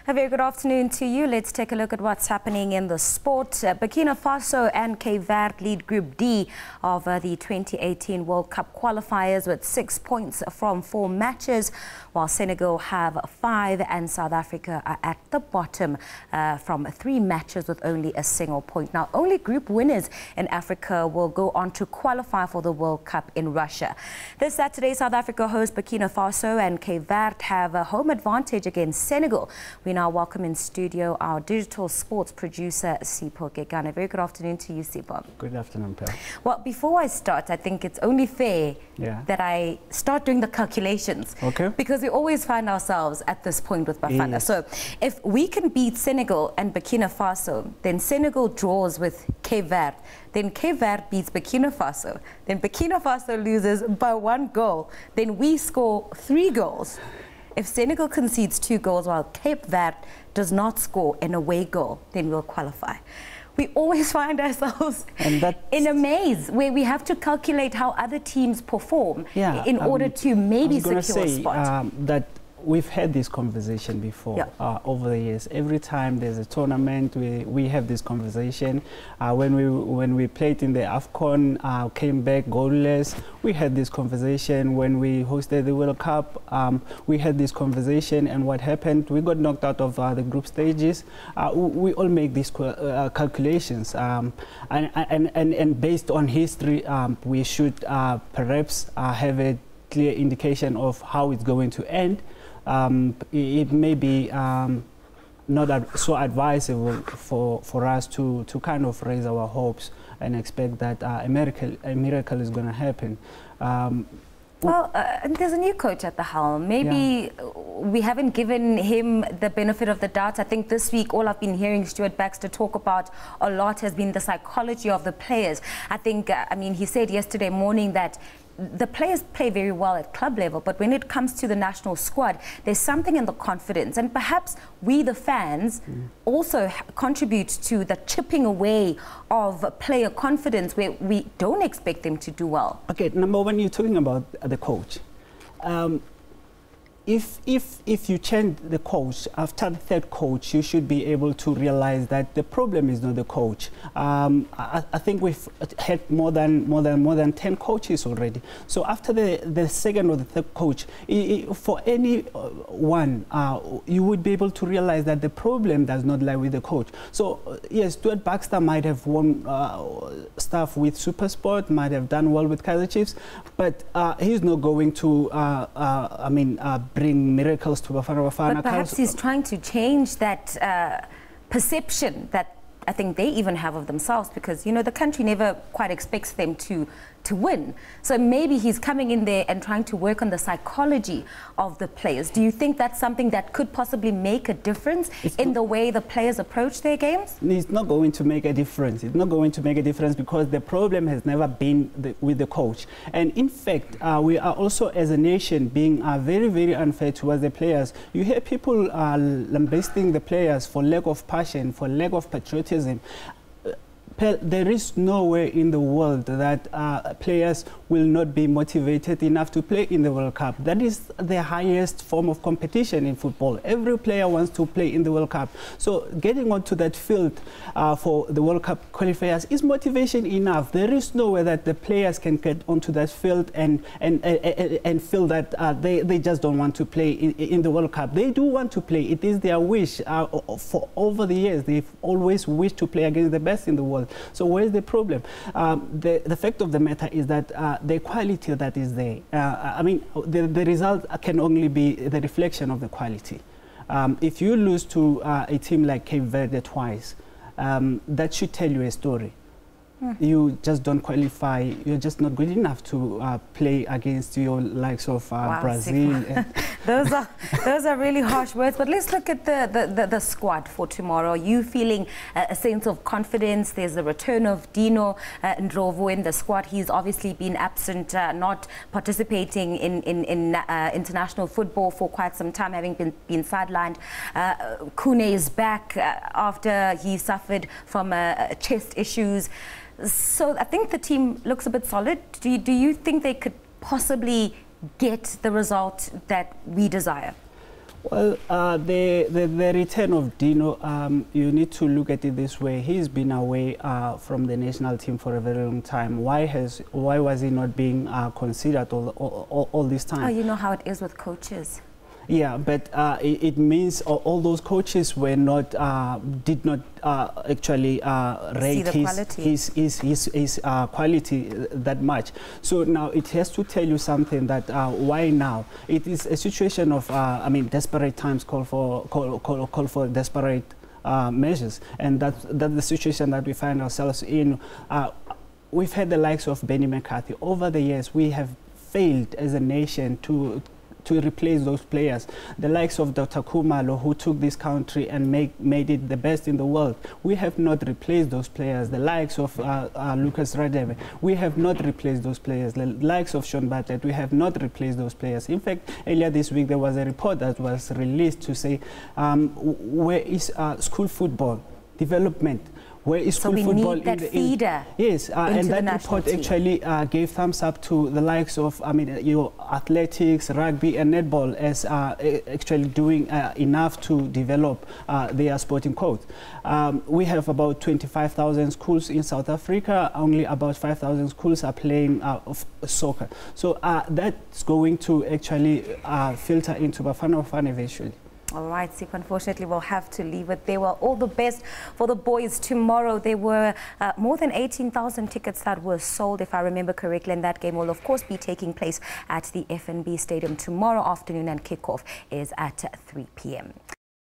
A very good afternoon to you. Let's take a look at what's happening in the sport. Burkina Faso and Verde lead Group D of the 2018 World Cup qualifiers with 6 points from 4 matches, while Senegal have 5 and South Africa are at the bottom from 3 matches with only a single point. Now, only group winners in Africa will go on to qualify for the World Cup in Russia. This Saturday, South Africa hosts Burkina Faso and Verde have a home advantage against Senegal. We now welcome in studio our digital sports producer, Sipho Kekana. Very good afternoon to you, Sipho. Good afternoon, Pell. Well, before I start, I think it's only fair that I start doing the calculations. Okay. Because we always find ourselves at this point with Bafana. Yes. So if we can beat Senegal and Burkina Faso, then Senegal draws with Verde. Then Verde beats Burkina Faso. Then Burkina Faso loses by 1 goal. Then we score 3 goals. If Senegal concedes 2 goals while Verde does not score an away goal, then we'll qualify. We always find ourselves in a maze where we have to calculate how other teams perform in order to maybe secure a spot. That we've had this conversation before over the years. Every time there's a tournament, we have this conversation. When we played in the AFCON, came back goalless, we had this conversation. When we hosted the World Cup, we had this conversation. And what happened? We got knocked out of the group stages. We all make these calculations. And based on history, we should perhaps have a clear indication of how it's going to end. It may be not so advisable for us to kind of raise our hopes and expect that a miracle is going to happen. Well, there's a new coach at the helm. Maybe we haven't given him the benefit of the doubt. I think this week all I've been hearing Stuart Baxter talk about a lot has been the psychology of the players. I think, I mean, he said yesterday morning that the players play very well at club level, but when it comes to the national squad, there's something in the confidence. And perhaps we, the fans, also contribute to the chipping away of player confidence where we don't expect them to do well. Okay, number one, you're talking about the coach. If you change the coach, after the 3rd coach, you should be able to realize that the problem is not the coach. I think we've had more than 10 coaches already. So after the 2nd or the 3rd coach, for anyone, you would be able to realize that the problem does not lie with the coach. So yes, Stuart Baxter might have won stuff with SuperSport, might have done well with Kaizer Chiefs, but he's not going to, bring miracles to Bafana Bafana. But perhaps he's trying to change that perception that I think they even have of themselves, because, you know, the country never quite expects them to win. So maybe he's coming in there and trying to work on the psychology of the players. Do you think that's something that could possibly make a difference in the way the players approach their games? It's not going to make a difference. It's not going to make a difference because the problem has never been with the coach. And in fact, we are also, as a nation, being very, very unfair towards the players. You hear people lambasting the players for lack of passion, for lack of patriotism. There is nowhere in the world that players will not be motivated enough to play in the World Cup. That is the highest form of competition in football. Every player wants to play in the World Cup. So getting onto that field for the World Cup qualifiers is motivation enough. There is no way that the players can get onto that field and feel that they just don't want to play in the World Cup. They do want to play. It is their wish. For over the years, they've always wished to play against the best in the world. So where's the problem? The fact of the matter is that the quality that is there, I mean, the result can only be the reflection of the quality. If you lose to a team like Cape Verde twice, that should tell you a story. You just don't qualify. You're just not good enough to play against your likes of Brazil. Those are really harsh words. But let's look at the squad for tomorrow. Are you feeling a sense of confidence? There's the return of Dino Ndlovu in the squad. He's obviously been absent, not participating in international football for quite some time, having been sidelined. Kune is back after he suffered from chest issues. So I think the team looks a bit solid. Do you think they could possibly get the result that we desire? Well, the return of Dino, you need to look at it this way. He's been away from the national team for a very long time. Why was he not being considered all this time? Oh, you know how it is with coaches. Yeah, but it means all those coaches were not, did not actually rate his quality that much. So now it has to tell you something that why now? It is a situation of, I mean, desperate times call for desperate measures, and that's the situation that we find ourselves in. We've had the likes of Benny McCarthy. Over the years, we have failed as a nation to replace those players. The likes of Dr. Kumalo, who took this country and made it the best in the world. We have not replaced those players. The likes of Lucas Radebe, we have not replaced those players. The likes of Sean Bartlett, we have not replaced those players. In fact, earlier this week there was a report that was released to say, where is school football development? Where is school football? So we need that feeder. Yes, and that report actually gave thumbs up to the likes of, I mean, athletics, rugby, and netball as actually doing enough to develop their sporting code. We have about 25,000 schools in South Africa. Only about 5,000 schools are playing soccer. So that's going to actually filter into Bafana Bafana eventually. All right, Sipho, unfortunately, we'll have to leave it there. Well, all the best for the boys tomorrow. There were more than 18,000 tickets that were sold, if I remember correctly, and that game will, of course, be taking place at the FNB Stadium tomorrow afternoon, and kickoff is at 3 p.m.